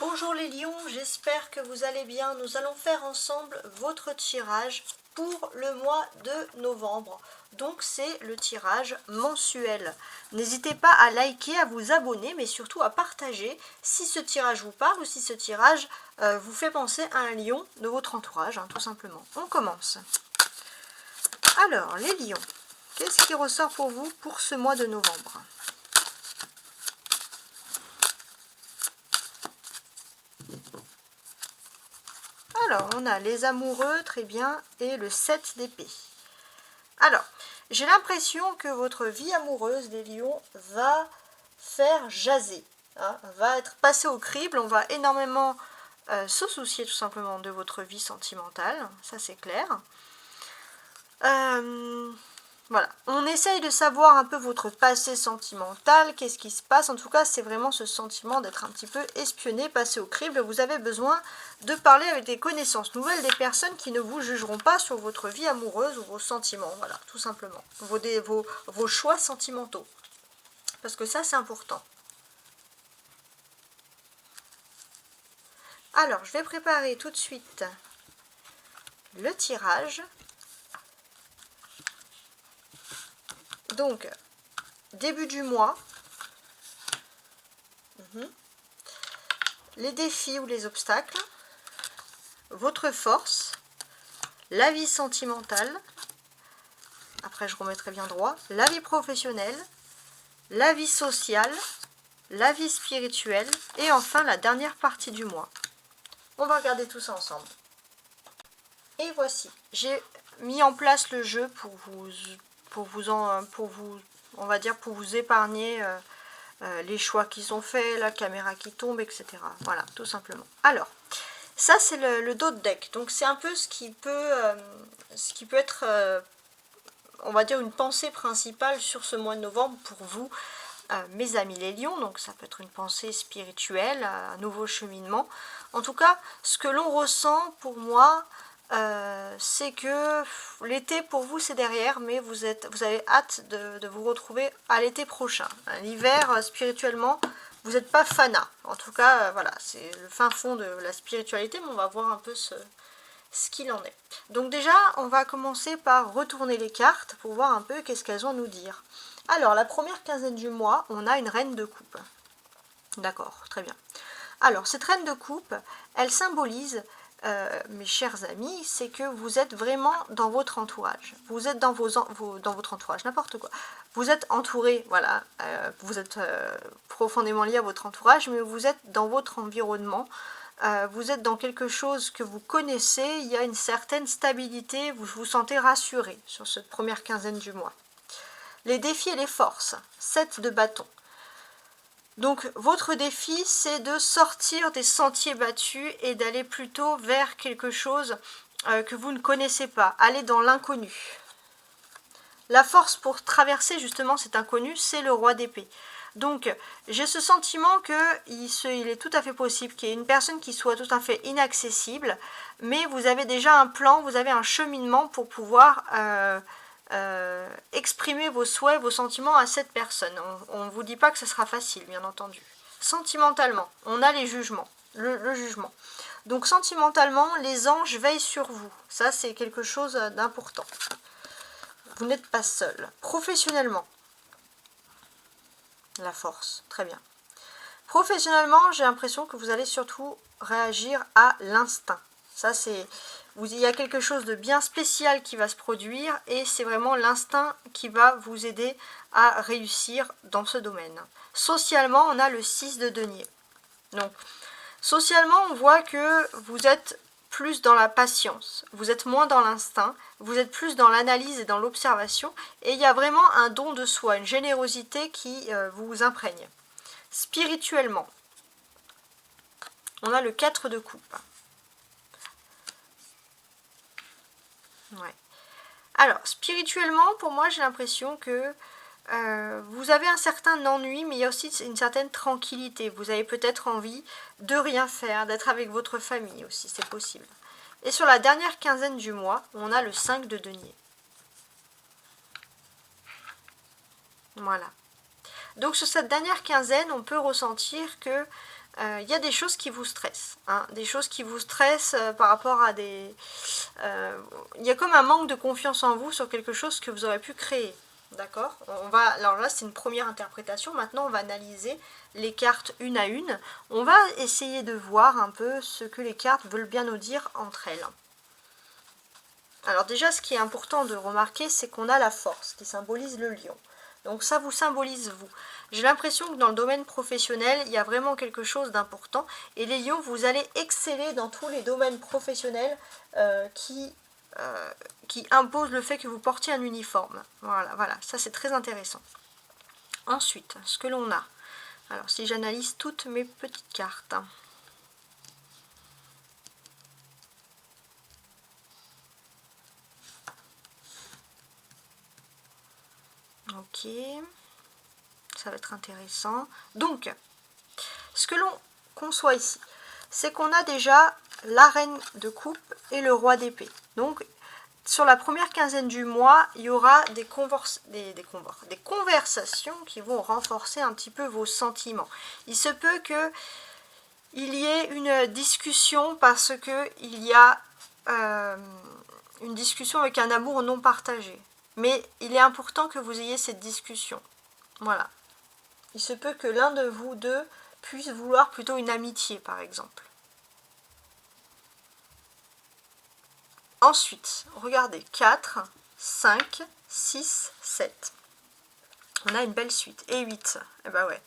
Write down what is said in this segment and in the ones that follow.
Bonjour les lions, j'espère que vous allez bien. Nous allons faire ensemble votre tirage pour le mois de novembre. Donc c'est le tirage mensuel. N'hésitez pas à liker, à vous abonner, mais surtout à partager si ce tirage vous parle ou si ce tirage vous fait penser à un lion de votre entourage, tout simplement. On commence. Alors les lions, qu'est-ce qui ressort pour vous pour ce mois de novembre ? Alors, on a les amoureux, très bien, et le 7 d'épée. Alors, j'ai l'impression que votre vie amoureuse, les lions, va faire jaser, va être passée au crible. On va énormément se soucier tout simplement de votre vie sentimentale, ça c'est clair. Voilà, on essaye de savoir un peu votre passé sentimental, qu'est-ce qui se passe. En tout cas, c'est vraiment ce sentiment d'être un petit peu espionné, passé au crible. Vous avez besoin de parler avec des connaissances nouvelles, des personnes qui ne vous jugeront pas sur votre vie amoureuse ou vos sentiments. Voilà, tout simplement. Vos choix sentimentaux. Parce que ça, c'est important. Alors, je vais préparer tout de suite le tirage. Donc, début du mois, les défis ou les obstacles, votre force, la vie sentimentale, après je remettrai bien droit, la vie professionnelle, la vie sociale, la vie spirituelle et enfin la dernière partie du mois. On va regarder tout ça ensemble. Et voici, j'ai mis en place le jeu pour vous épargner les choix qui sont faits, la caméra qui tombe, etc. Voilà, tout simplement. Alors, ça c'est le dos de deck. Donc c'est un peu ce qui peut être, on va dire, une pensée principale sur ce mois de novembre pour vous, mes amis les lions. Donc ça peut être une pensée spirituelle, un nouveau cheminement. En tout cas, ce que l'on ressent pour moi, c'est que l'été pour vous c'est derrière, mais vous avez hâte de vous retrouver à l'été prochain. L'hiver, spirituellement, vous n'êtes pas fanat. En tout cas, voilà, c'est le fin fond de la spiritualité, mais on va voir un peu ce qu'il en est. Donc déjà, on va commencer par retourner les cartes pour voir un peu qu'est-ce qu'elles ont à nous dire. Alors, la première quinzaine du mois, on a une reine de coupe. D'accord, très bien. Alors, cette reine de coupe, elle symbolise, mes chers amis, c'est que vous êtes vraiment dans votre entourage. Vous êtes dans votre entourage, n'importe quoi. Vous êtes entouré, voilà, vous êtes profondément lié à votre entourage, mais vous êtes dans votre environnement. Vous êtes dans quelque chose que vous connaissez, il y a une certaine stabilité, vous vous sentez rassuré sur cette première quinzaine du mois. Les défis et les forces, 7 de bâton. Donc votre défi, c'est de sortir des sentiers battus et d'aller plutôt vers quelque chose que vous ne connaissez pas, aller dans l'inconnu. La force pour traverser justement cet inconnu, c'est le roi d'épée. Donc j'ai ce sentiment qu'il est tout à fait possible qu'il y ait une personne qui soit tout à fait inaccessible, mais vous avez déjà un plan, vous avez un cheminement pour pouvoir exprimer vos souhaits, vos sentiments à cette personne. On ne vous dit pas que ce sera facile, bien entendu. Sentimentalement, on a les jugements, le jugement. Donc sentimentalement, les anges veillent sur vous. Ça, c'est quelque chose d'important. Vous n'êtes pas seul. Professionnellement, la force, très bien. Professionnellement, j'ai l'impression que vous allez surtout réagir à l'instinct. Ça, il y a quelque chose de bien spécial qui va se produire et c'est vraiment l'instinct qui va vous aider à réussir dans ce domaine. Socialement, on a le 6 de denier. Donc, socialement, on voit que vous êtes plus dans la patience, vous êtes moins dans l'instinct, vous êtes plus dans l'analyse et dans l'observation, et il y a vraiment un don de soi, une générosité qui vous imprègne. Spirituellement, on a le 4 de coupe. Ouais. Alors, spirituellement, pour moi, j'ai l'impression que vous avez un certain ennui, mais il y a aussi une certaine tranquillité. Vous avez peut-être envie de rien faire, d'être avec votre famille aussi, c'est possible. Et sur la dernière quinzaine du mois, on a le 5 de denier. Voilà. Donc sur cette dernière quinzaine, on peut ressentir que il y a des choses qui vous stressent, hein, des choses qui vous stressent par rapport à des... il y a comme un manque de confiance en vous sur quelque chose que vous aurez pu créer, d'accord? Alors là, c'est une première interprétation. Maintenant, on va analyser les cartes une à une. On va essayer de voir un peu ce que les cartes veulent bien nous dire entre elles. Alors déjà, ce qui est important de remarquer, c'est qu'on a la force qui symbolise le lion. Donc ça vous symbolise vous. J'ai l'impression que dans le domaine professionnel, il y a vraiment quelque chose d'important. Et les lions, vous allez exceller dans tous les domaines professionnels qui imposent le fait que vous portiez un uniforme. Voilà, ça c'est très intéressant. Ensuite, ce que l'on a. Alors si j'analyse toutes mes petites cartes. Ok, ça va être intéressant. Donc, ce que l'on conçoit ici, c'est qu'on a déjà la reine de coupe et le roi d'épée. Donc, sur la première quinzaine du mois, il y aura des conversations qui vont renforcer un petit peu vos sentiments. Il se peut qu'il y ait une discussion parce qu'il y a une discussion avec un amour non partagé. Mais il est important que vous ayez cette discussion. Voilà. Il se peut que l'un de vous deux puisse vouloir plutôt une amitié, par exemple. Ensuite, regardez, 4, 5, 6, 7. On a une belle suite. Et 8. Eh ben ouais.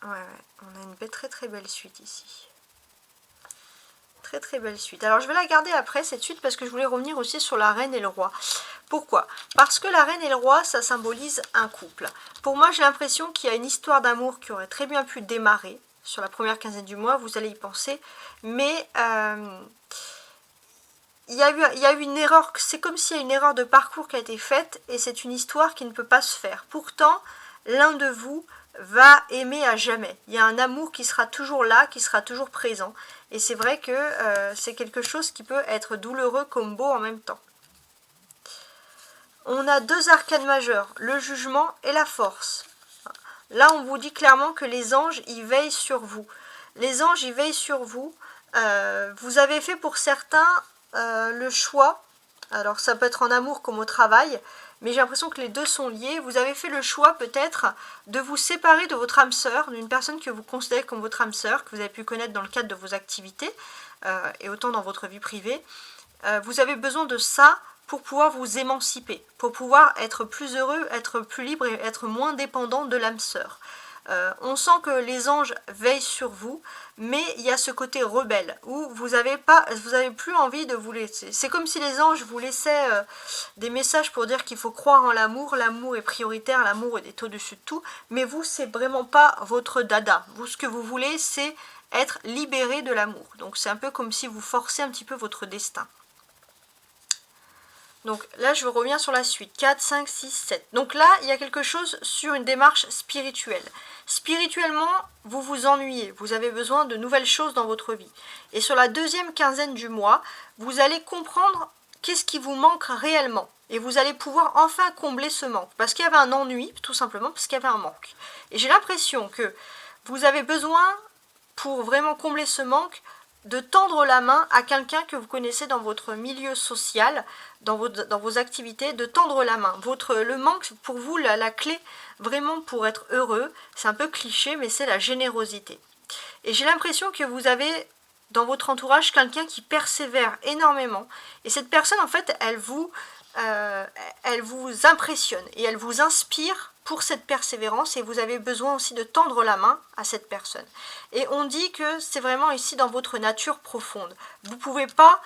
Ouais, on a une très très belle suite ici. Très très belle suite. Alors je vais la garder après cette suite parce que je voulais revenir aussi sur la reine et le roi. Pourquoi? Parce que la reine et le roi, ça symbolise un couple. Pour moi, j'ai l'impression qu'il y a une histoire d'amour qui aurait très bien pu démarrer sur la première quinzaine du mois, vous allez y penser. Mais il y a eu une erreur, c'est comme s'il y a une erreur de parcours qui a été faite et c'est une histoire qui ne peut pas se faire. Pourtant, l'un de vous va aimer à jamais. Il y a un amour qui sera toujours là, qui sera toujours présent. Et c'est vrai que c'est quelque chose qui peut être douloureux comme beau en même temps. On a deux arcanes majeurs, le jugement et la force. Là, on vous dit clairement que les anges, ils veillent sur vous. Les anges, ils veillent sur vous. Vous avez fait pour certains le choix. Alors, ça peut être en amour comme au travail. Mais j'ai l'impression que les deux sont liés. Vous avez fait le choix peut-être de vous séparer de votre âme sœur, d'une personne que vous considérez comme votre âme sœur, que vous avez pu connaître dans le cadre de vos activités, et autant dans votre vie privée. Vous avez besoin de ça pour pouvoir vous émanciper, pour pouvoir être plus heureux, être plus libre et être moins dépendant de l'âme sœur. On sent que les anges veillent sur vous, mais il y a ce côté rebelle où vous avez plus envie de vous laisser. C'est comme si les anges vous laissaient des messages pour dire qu'il faut croire en l'amour. L'amour est prioritaire, l'amour est au-dessus de tout. Mais vous, c'est vraiment pas votre dada. Vous, ce que vous voulez, c'est être libéré de l'amour. Donc c'est un peu comme si vous forcez un petit peu votre destin. Donc là, je reviens sur la suite. 4, 5, 6, 7. Donc là, il y a quelque chose sur une démarche spirituelle. Spirituellement, vous vous ennuyez. Vous avez besoin de nouvelles choses dans votre vie. Et sur la deuxième quinzaine du mois, vous allez comprendre qu'est-ce qui vous manque réellement. Et vous allez pouvoir enfin combler ce manque. Parce qu'il y avait un ennui, tout simplement, parce qu'il y avait un manque. Et j'ai l'impression que vous avez besoin, pour vraiment combler ce manque, de tendre la main à quelqu'un que vous connaissez dans votre milieu social, dans vos activités, de tendre la main. Le manque, pour vous, la clé vraiment pour être heureux, c'est un peu cliché, mais c'est la générosité. Et j'ai l'impression que vous avez dans votre entourage quelqu'un qui persévère énormément. Et cette personne, en fait, elle vous impressionne et elle vous inspire pour cette persévérance, et vous avez besoin aussi de tendre la main à cette personne. Et on dit que c'est vraiment ici dans votre nature profonde. Vous ne pouvez pas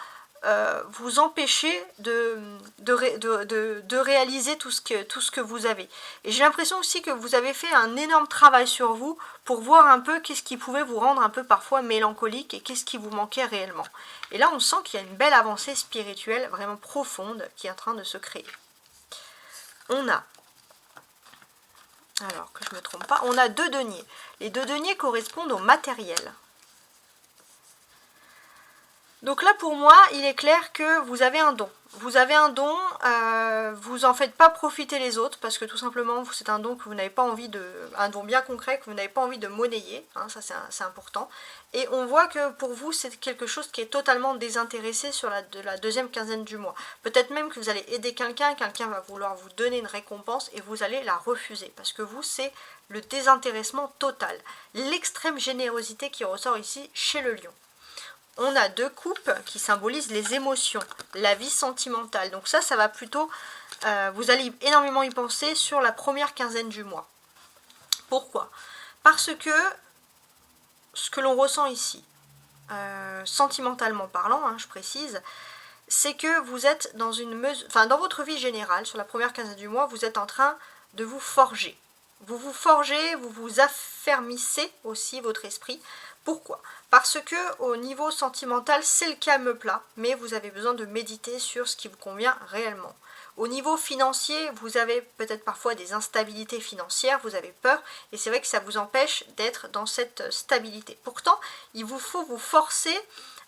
vous empêcher de réaliser tout ce que vous avez. Et j'ai l'impression aussi que vous avez fait un énorme travail sur vous pour voir un peu qu'est-ce qui pouvait vous rendre un peu parfois mélancolique et qu'est-ce qui vous manquait réellement. Et là, on sent qu'il y a une belle avancée spirituelle vraiment profonde qui est en train de se créer. On a, alors que je ne me trompe pas, on a 2 deniers. Les 2 deniers correspondent au matériel. Donc là pour moi il est clair que vous avez un don. Vous avez un don, vous en faites pas profiter les autres parce que tout simplement c'est un don que vous n'avez pas envie de, un don bien concret que vous n'avez pas envie de monnayer, hein, ça c'est important. Et on voit que pour vous c'est quelque chose qui est totalement désintéressé sur la deuxième quinzaine du mois. Peut-être même que vous allez aider quelqu'un, quelqu'un va vouloir vous donner une récompense et vous allez la refuser parce que vous c'est le désintéressement total, l'extrême générosité qui ressort ici chez le lion. On a deux coupes qui symbolisent les émotions, la vie sentimentale. Donc ça va plutôt, vous allez énormément y penser sur la première quinzaine du mois. Pourquoi? Parce que ce que l'on ressent ici, sentimentalement parlant, hein, je précise, c'est que vous êtes dans une mesure, enfin dans votre vie générale, sur la première quinzaine du mois, vous êtes en train de vous forger. Vous vous forgez, vous vous affermissez aussi votre esprit. Pourquoi? Parce que au niveau sentimental, c'est le calme plat, mais vous avez besoin de méditer sur ce qui vous convient réellement. Au niveau financier, vous avez peut-être parfois des instabilités financières, vous avez peur, et c'est vrai que ça vous empêche d'être dans cette stabilité. Pourtant, il vous faut vous forcer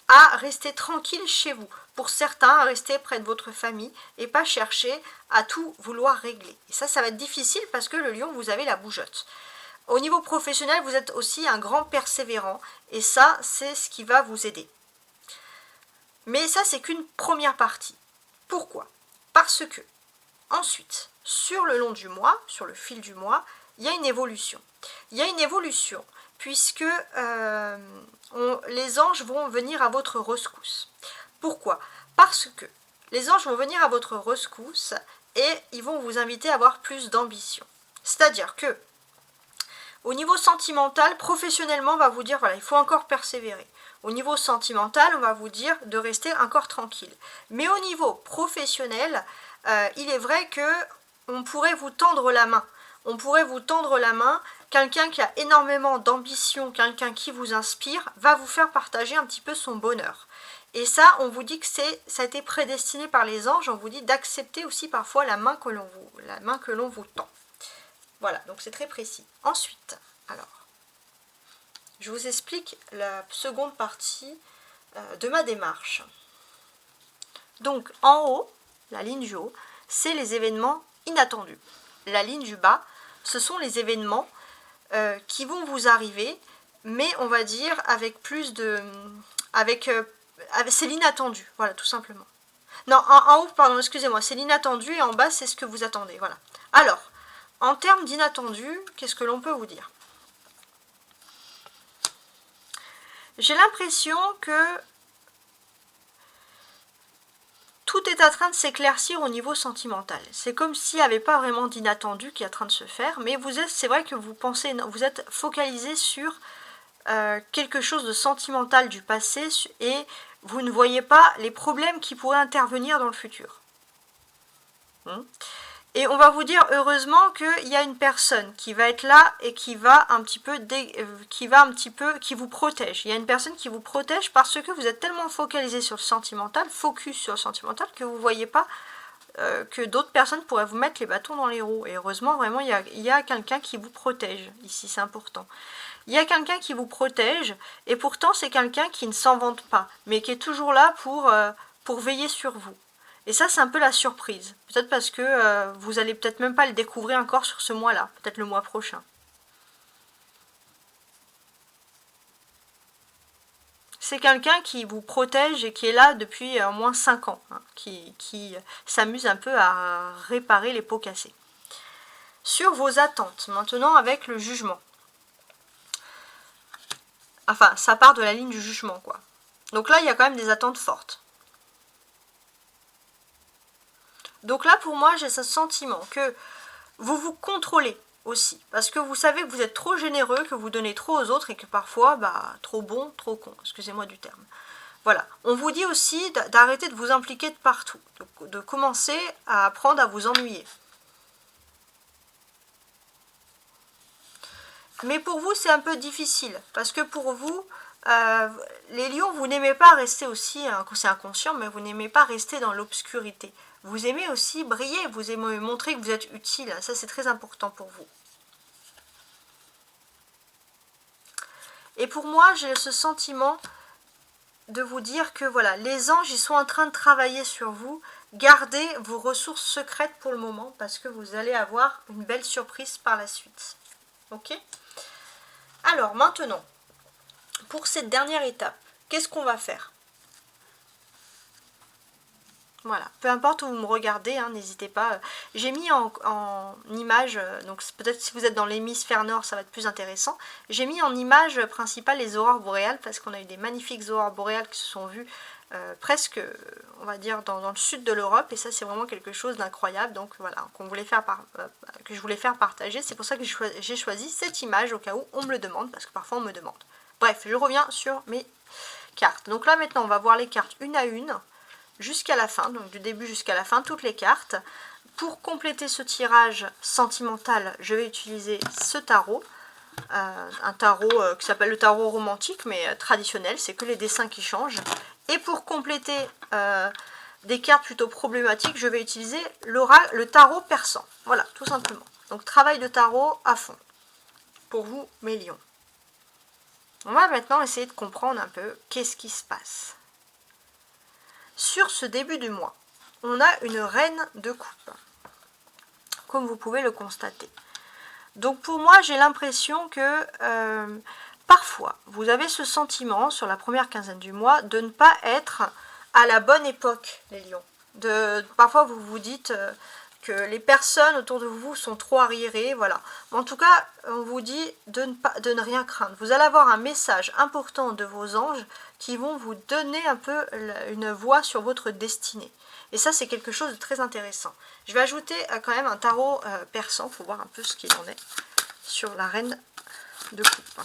à rester tranquille chez vous. Pour certains, à rester près de votre famille et pas chercher à tout vouloir régler. Et ça va être difficile parce que le lion, vous avez la bougeotte. Au niveau professionnel, vous êtes aussi un grand persévérant et ça, c'est ce qui va vous aider. Mais ça, c'est qu'une première partie. Pourquoi? Parce que, ensuite, sur le long du mois, sur le fil du mois, il y a une évolution. Il y a une évolution puisque les anges vont venir à votre rescousse. Pourquoi? Parce que les anges vont venir à votre rescousse et ils vont vous inviter à avoir plus d'ambition. C'est-à-dire que, au niveau sentimental, professionnellement, on va vous dire, voilà, il faut encore persévérer. Au niveau sentimental, on va vous dire de rester encore tranquille. Mais au niveau professionnel, il est vrai que on pourrait vous tendre la main. On pourrait vous tendre la main, quelqu'un qui a énormément d'ambition, quelqu'un qui vous inspire, va vous faire partager un petit peu son bonheur. Et ça, on vous dit que ça a été prédestiné par les anges, on vous dit d'accepter aussi parfois la main que l'on vous tend. Voilà, donc c'est très précis. Ensuite, alors, je vous explique la seconde partie de ma démarche. Donc, en haut, la ligne du haut, c'est les événements inattendus. La ligne du bas, ce sont les événements qui vont vous arriver, mais on va dire avec plus de... c'est l'inattendu, voilà, tout simplement. Non, en haut, pardon, excusez-moi, c'est l'inattendu et en bas, c'est ce que vous attendez, voilà. Alors, en termes d'inattendu, qu'est-ce que l'on peut vous dire? J'ai l'impression que tout est en train de s'éclaircir au niveau sentimental. C'est comme s'il n'y avait pas vraiment d'inattendu qui est en train de se faire, mais c'est vrai que vous pensez, vous êtes focalisé sur quelque chose de sentimental du passé et vous ne voyez pas les problèmes qui pourraient intervenir dans le futur. Et on va vous dire heureusement qu'il y a une personne qui va être là et qui va un petit peu, qui vous protège. Il y a une personne qui vous protège parce que vous êtes tellement focalisé sur le sentimental, focus sur le sentimental, que vous ne voyez pas que d'autres personnes pourraient vous mettre les bâtons dans les roues. Et heureusement, vraiment, il y a quelqu'un qui vous protège. Ici, c'est important. Il y a quelqu'un qui vous protège et pourtant, c'est quelqu'un qui ne s'en vante pas, mais qui est toujours là pour veiller sur vous. Et ça, c'est un peu la surprise. Peut-être parce que vous allez peut-être même pas le découvrir encore sur ce mois-là. Peut-être le mois prochain. C'est quelqu'un qui vous protège et qui est là depuis au moins 5 ans. Hein, qui s'amuse un peu à réparer les pots cassés. Sur vos attentes, maintenant avec le jugement. Enfin, ça part de la ligne du jugement, quoi. Donc là, il y a quand même des attentes fortes. Donc là, pour moi, j'ai ce sentiment que vous vous contrôlez aussi. Parce que vous savez que vous êtes trop généreux, que vous donnez trop aux autres et que parfois, trop bon, trop con. Excusez-moi du terme. Voilà. On vous dit aussi d'arrêter de vous impliquer de partout. De commencer à apprendre à vous ennuyer. Mais pour vous, c'est un peu difficile. Parce que pour vous, les lions, vous n'aimez pas rester aussi, c'est inconscient, mais vous n'aimez pas rester dans l'obscurité. Vous aimez aussi briller, vous aimez montrer que vous êtes utile. Ça, c'est très important pour vous. Et pour moi, j'ai ce sentiment de vous dire que voilà, les anges, ils sont en train de travailler sur vous. Gardez vos ressources secrètes pour le moment parce que vous allez avoir une belle surprise par la suite. Ok? Alors maintenant, pour cette dernière étape, qu'est-ce qu'on va faire? Voilà, peu importe où vous me regardez, hein, n'hésitez pas. J'ai mis en image, donc peut-être si vous êtes dans l'hémisphère nord, ça va être plus intéressant. J'ai mis en image principale les aurores boréales parce qu'on a eu des magnifiques aurores boréales qui se sont vues presque, on va dire, dans le sud de l'Europe. Et ça, c'est vraiment quelque chose d'incroyable. Donc voilà, que je voulais faire partager. C'est pour ça que j'ai choisi cette image au cas où on me le demande, parce que parfois on me demande. Bref, je reviens sur mes cartes. Donc là, maintenant, on va voir les cartes une à une, jusqu'à la fin, donc du début jusqu'à la fin, toutes les cartes. Pour compléter ce tirage sentimental, je vais utiliser ce tarot, un tarot qui s'appelle le tarot romantique, mais traditionnel, c'est que les dessins qui changent. Et pour compléter des cartes plutôt problématiques, je vais utiliser le tarot persan. Voilà, tout simplement. Donc travail de tarot à fond, pour vous mes lions. On va maintenant essayer de comprendre un peu qu'est-ce qui se passe. Sur ce début du mois, on a une reine de coupe, comme vous pouvez le constater. Donc pour moi, j'ai l'impression que parfois, vous avez ce sentiment sur la première quinzaine du mois de ne pas être à la bonne époque, les lions. Parfois, vous vous dites que les personnes autour de vous sont trop arriérées, voilà. Mais en tout cas, on vous dit de ne rien craindre. Vous allez avoir un message important de vos anges qui vont vous donner un peu une voix sur votre destinée. Et ça, c'est quelque chose de très intéressant. Je vais ajouter quand même un tarot persan, il faut voir un peu ce qu'il en est sur la reine de coupe.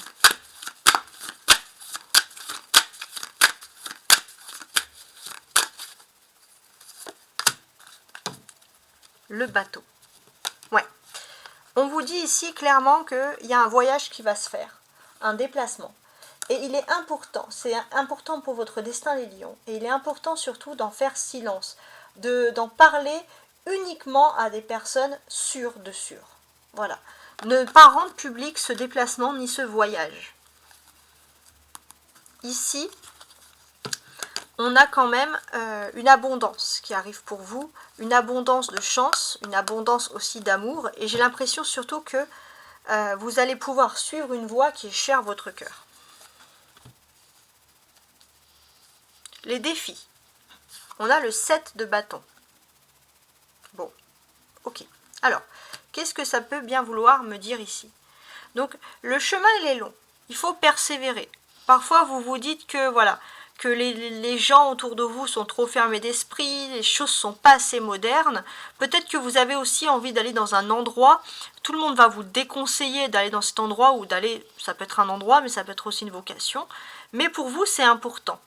Le bateau. Ouais. On vous dit ici clairement qu'il y a un voyage qui va se faire, un déplacement. Et il est important, c'est important pour votre destin les lions, et il est important surtout d'en faire silence, d'en parler uniquement à des personnes sûres de sûr. Voilà. Ne pas rendre public ce déplacement ni ce voyage. Ici, on a quand même une abondance qui arrive pour vous, une abondance de chance, une abondance aussi d'amour, et j'ai l'impression surtout que vous allez pouvoir suivre une voie qui est chère à votre cœur. Les défis. On a le 7 de bâton. Bon, ok. Alors, qu'est-ce que ça peut bien vouloir me dire ici? Donc, le chemin, il est long. Il faut persévérer. Parfois, vous vous dites que, voilà, que les gens autour de vous sont trop fermés d'esprit, les choses sont pas assez modernes. Peut-être que vous avez aussi envie d'aller dans un endroit, tout le monde va vous déconseiller d'aller dans cet endroit, ou d'aller, ça peut être un endroit, mais ça peut être aussi une vocation. Mais pour vous, c'est important.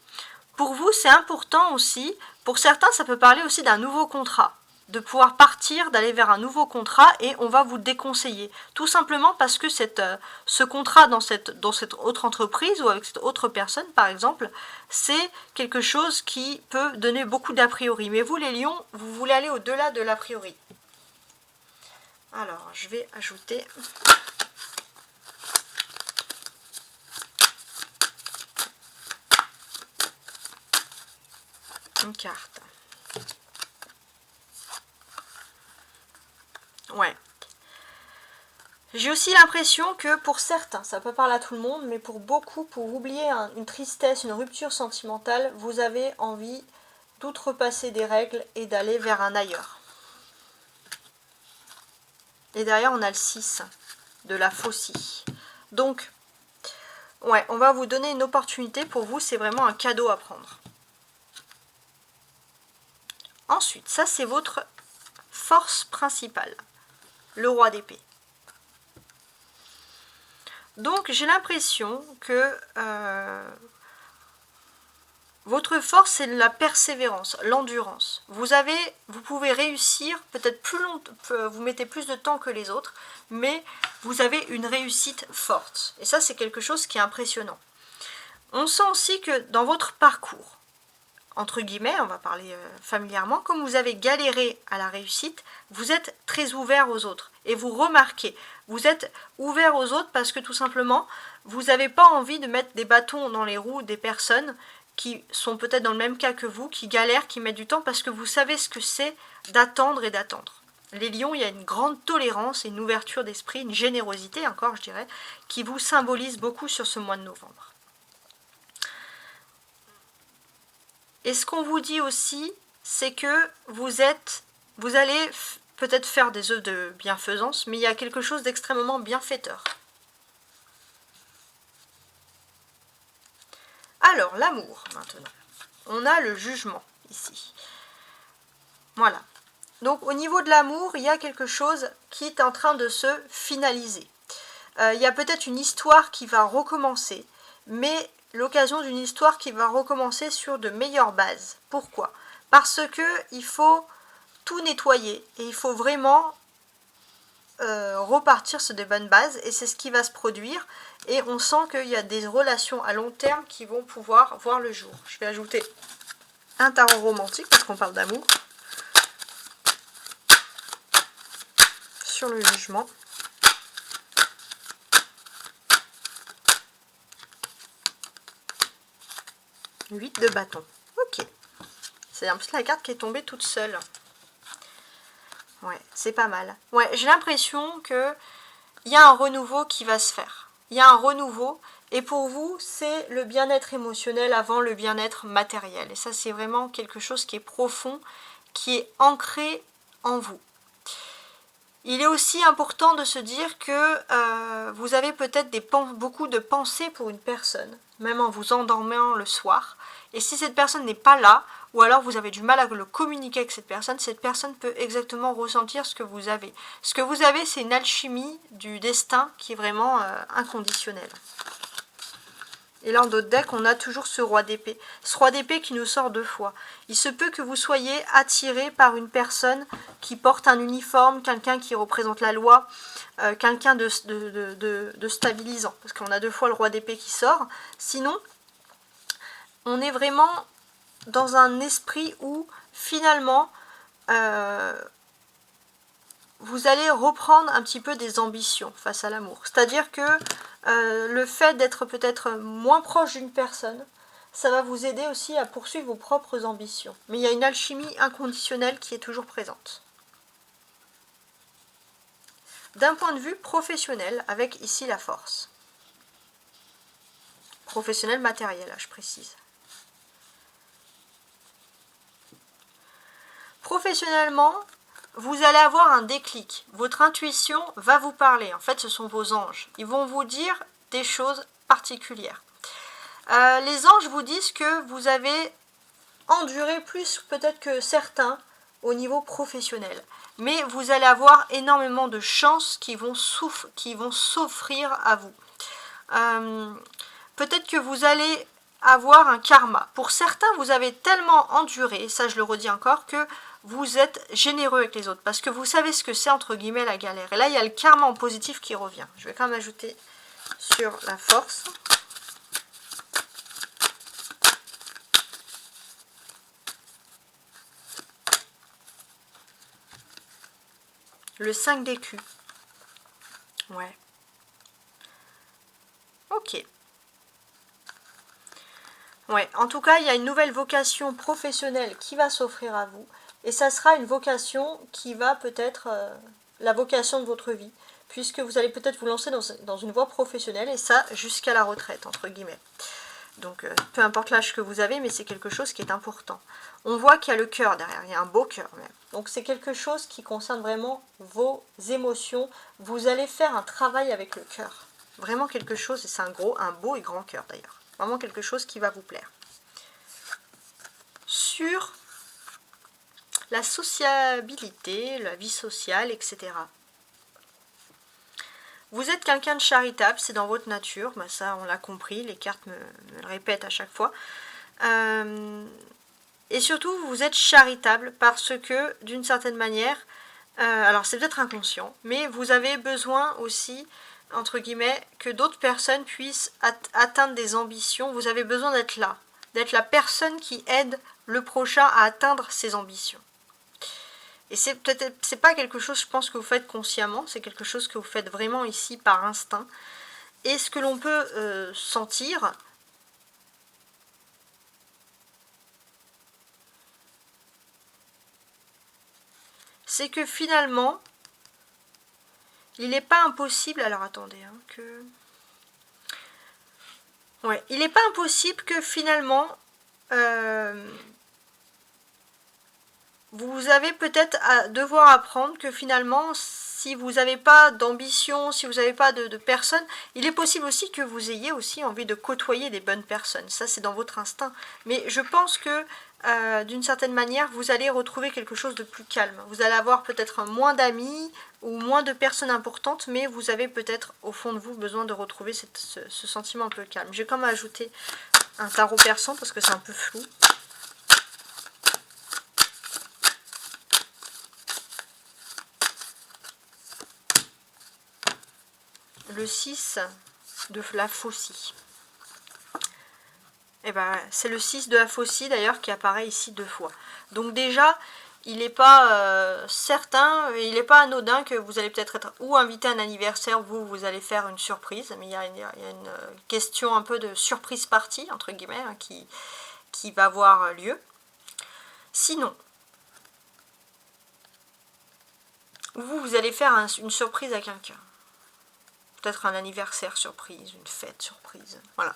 Pour vous, c'est important aussi, pour certains, ça peut parler aussi d'un nouveau contrat, de pouvoir partir, d'aller vers un nouveau contrat, et on va vous déconseiller. Tout simplement parce que ce contrat dans cette autre entreprise, ou avec cette autre personne, par exemple, c'est quelque chose qui peut donner beaucoup d'a priori. Mais vous, les lions, vous voulez aller au-delà de l'a priori. Alors, je vais ajouter... une carte. Ouais. J'ai aussi l'impression que pour certains, ça peut parler à tout le monde, mais pour beaucoup, pour oublier une tristesse, une rupture sentimentale, vous avez envie d'outrepasser des règles et d'aller vers un ailleurs. Et derrière, on a le 6 de la faucille. Donc, ouais, on va vous donner une opportunité. Pour vous, c'est vraiment un cadeau à prendre. Ensuite, ça c'est votre force principale, le roi d'épée. Donc j'ai l'impression que votre force c'est la persévérance, l'endurance. Vous pouvez réussir peut-être plus longtemps, vous mettez plus de temps que les autres, mais vous avez une réussite forte. Et ça c'est quelque chose qui est impressionnant. On sent aussi que dans votre parcours, entre guillemets, on va parler familièrement, comme vous avez galéré à la réussite, vous êtes très ouvert aux autres. Et vous remarquez, vous êtes ouvert aux autres parce que tout simplement, vous n'avez pas envie de mettre des bâtons dans les roues des personnes qui sont peut-être dans le même cas que vous, qui galèrent, qui mettent du temps, parce que vous savez ce que c'est d'attendre et d'attendre. Les lions, il y a une grande tolérance et une ouverture d'esprit, une générosité encore, je dirais, qui vous symbolise beaucoup sur ce mois de novembre. Et ce qu'on vous dit aussi, c'est que vous allez peut-être faire des œuvres de bienfaisance, mais il y a quelque chose d'extrêmement bienfaiteur. Alors, l'amour, maintenant. On a le jugement, ici. Voilà. Donc, au niveau de l'amour, il y a quelque chose qui est en train de se finaliser. Il y a peut-être une histoire qui va recommencer, mais l'occasion d'une histoire qui va recommencer sur de meilleures bases. Pourquoi? Parce que il faut tout nettoyer et il faut vraiment repartir sur de bonnes bases, et c'est ce qui va se produire, et on sent qu'il y a des relations à long terme qui vont pouvoir voir le jour. Je vais ajouter un tarot romantique parce qu'on parle d'amour sur le jugement. Huit de bâton. Ok. C'est un peu la carte qui est tombée toute seule. Ouais, c'est pas mal. Ouais, j'ai l'impression que il y a un renouveau qui va se faire. Il y a un renouveau, et pour vous, c'est le bien-être émotionnel avant le bien-être matériel. Et ça, c'est vraiment quelque chose qui est profond, qui est ancré en vous. Il est aussi important de se dire que vous avez peut-être beaucoup de pensées pour une personne, même en vous endormant le soir. Et si cette personne n'est pas là, ou alors vous avez du mal à le communiquer avec cette personne peut exactement ressentir ce que vous avez. Ce que vous avez, c'est une alchimie du destin qui est vraiment inconditionnelle. Et là, en d'autres decks, on a toujours ce roi d'épée. Ce roi d'épée qui nous sort deux fois. Il se peut que vous soyez attiré par une personne qui porte un uniforme, quelqu'un qui représente la loi, quelqu'un de stabilisant. Parce qu'on a deux fois le roi d'épée qui sort. Sinon, on est vraiment dans un esprit où, finalement, vous allez reprendre un petit peu des ambitions face à l'amour. C'est-à-dire que le fait d'être peut-être moins proche d'une personne, ça va vous aider aussi à poursuivre vos propres ambitions. Mais il y a une alchimie inconditionnelle qui est toujours présente. D'un point de vue professionnel, avec ici la force. Professionnel matériel, je précise. Professionnellement, vous allez avoir un déclic. Votre intuition va vous parler. En fait, ce sont vos anges. Ils vont vous dire des choses particulières. Les anges vous disent que vous avez enduré plus peut-être que certains au niveau professionnel. Mais vous allez avoir énormément de chances qui vont s'offrir à vous. Peut-être que vous allez avoir un karma. Pour certains, vous avez tellement enduré, ça je le redis encore, que vous êtes généreux avec les autres, parce que vous savez ce que c'est entre guillemets la galère. Et là, il y a le karma en positif qui revient. Je vais quand même ajouter sur la force. Le 5 d'écus. Ouais. Ok. Ouais, en tout cas, il y a une nouvelle vocation professionnelle qui va s'offrir à vous. Et ça sera une vocation qui va peut-être la vocation de votre vie, puisque vous allez peut-être vous lancer dans une voie professionnelle, et ça jusqu'à la retraite, entre guillemets. Donc, peu importe l'âge que vous avez, mais c'est quelque chose qui est important. On voit qu'il y a le cœur derrière, il y a un beau cœur même. Donc, c'est quelque chose qui concerne vraiment vos émotions. Vous allez faire un travail avec le cœur. Vraiment quelque chose, et c'est un beau et grand cœur d'ailleurs. Vraiment quelque chose qui va vous plaire. Sur la sociabilité, la vie sociale, etc. Vous êtes quelqu'un de charitable, c'est dans votre nature. Ben ça, on l'a compris, les cartes me le répètent à chaque fois. Et surtout, vous êtes charitable parce que, d'une certaine manière, alors c'est peut-être inconscient, mais vous avez besoin aussi, entre guillemets, que d'autres personnes puissent atteindre des ambitions. Vous avez besoin d'être là, d'être la personne qui aide le prochain à atteindre ses ambitions. Et c'est pas quelque chose, je pense, que vous faites consciemment, c'est quelque chose que vous faites vraiment ici par instinct. Et ce que l'on peut sentir, c'est que finalement, il n'est pas impossible, alors attendez, hein, que... Ouais, il n'est pas impossible que finalement, vous avez peut-être à devoir apprendre que finalement, si vous n'avez pas d'ambition, si vous n'avez pas de personnes, il est possible aussi que vous ayez aussi envie de côtoyer des bonnes personnes. Ça, c'est dans votre instinct. Mais je pense que d'une certaine manière, vous allez retrouver quelque chose de plus calme. Vous allez avoir peut-être moins d'amis ou moins de personnes importantes, mais vous avez peut-être au fond de vous besoin de retrouver ce sentiment un peu calme. J'ai quand même ajouté un tarot persan parce que c'est un peu flou. Le 6 de la faucille. Et ben, c'est le 6 de la faucille d'ailleurs qui apparaît ici 2 fois. Donc déjà, il n'est pas certain, il n'est pas anodin que vous allez peut-être être ou invité à un anniversaire, vous allez faire une surprise. Mais il y a une question un peu de surprise party, entre guillemets, hein, qui va avoir lieu. Sinon, vous allez faire une surprise à quelqu'un. Peut-être un anniversaire surprise, une fête surprise. Voilà.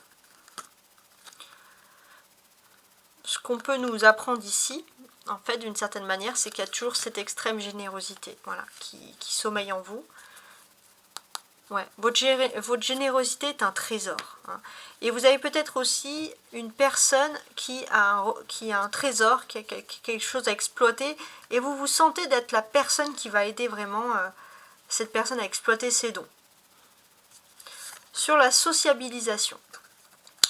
Ce qu'on peut nous apprendre ici, en fait, d'une certaine manière, c'est qu'il y a toujours cette extrême générosité, voilà, qui sommeille en vous. Ouais, votre générosité est un trésor. Hein. Et vous avez peut-être aussi une personne qui a un trésor, qui a quelque chose à exploiter, et vous vous sentez d'être la personne qui va aider vraiment cette personne à exploiter ses dons. Sur la sociabilisation.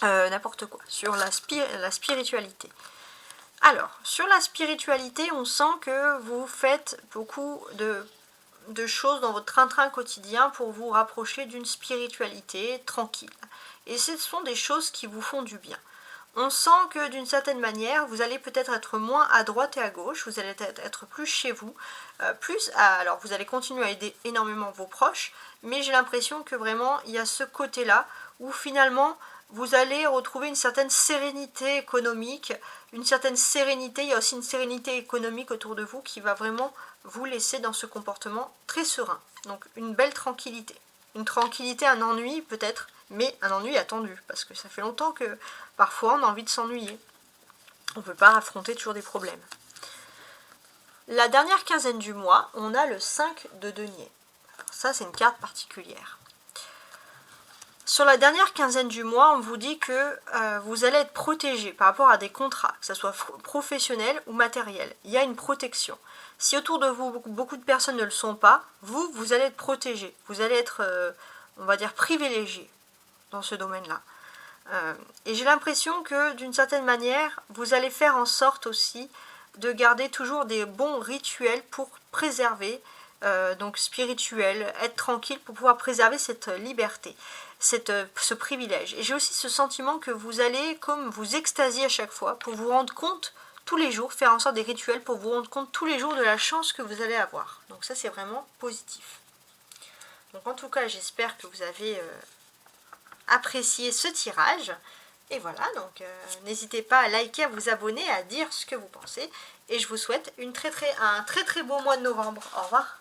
N'importe quoi, sur la spiritualité. Alors, sur la spiritualité, on sent que vous faites beaucoup de choses dans votre train-train quotidien pour vous rapprocher d'une spiritualité tranquille. Et ce sont des choses qui vous font du bien. On sent que d'une certaine manière, vous allez peut-être être moins à droite et à gauche, vous allez être plus chez vous, alors vous allez continuer à aider énormément vos proches, mais j'ai l'impression que vraiment, il y a ce côté-là où finalement, vous allez retrouver une certaine sérénité économique, une certaine sérénité, il y a aussi une sérénité économique autour de vous qui va vraiment vous laisser dans ce comportement très serein. Donc une belle tranquillité. Une tranquillité, un ennui peut-être, mais un ennui attendu, parce que ça fait longtemps que parfois on a envie de s'ennuyer. On ne peut pas affronter toujours des problèmes. La dernière quinzaine du mois, on a le 5 de denier. Alors ça, c'est une carte particulière. Sur la dernière quinzaine du mois, on vous dit que vous allez être protégé par rapport à des contrats, que ce soit professionnel ou matériel. Il y a une protection. Si autour de vous, beaucoup de personnes ne le sont pas, vous allez être protégé. Vous allez être, on va dire, privilégié dans ce domaine-là. Et j'ai l'impression que, d'une certaine manière, vous allez faire en sorte aussi de garder toujours des bons rituels pour préserver, donc spirituel, être tranquille pour pouvoir préserver cette liberté. Ce privilège. Et j'ai aussi ce sentiment que vous allez comme vous extasier à chaque fois pour vous rendre compte tous les jours, faire en sorte des rituels pour vous rendre compte tous les jours de la chance que vous allez avoir. Donc ça, c'est vraiment positif. Donc en tout cas, j'espère que vous avez apprécié ce tirage. Et voilà, donc n'hésitez pas à liker, à vous abonner, à dire ce que vous pensez. Et je vous souhaite un très très beau mois de novembre. Au revoir.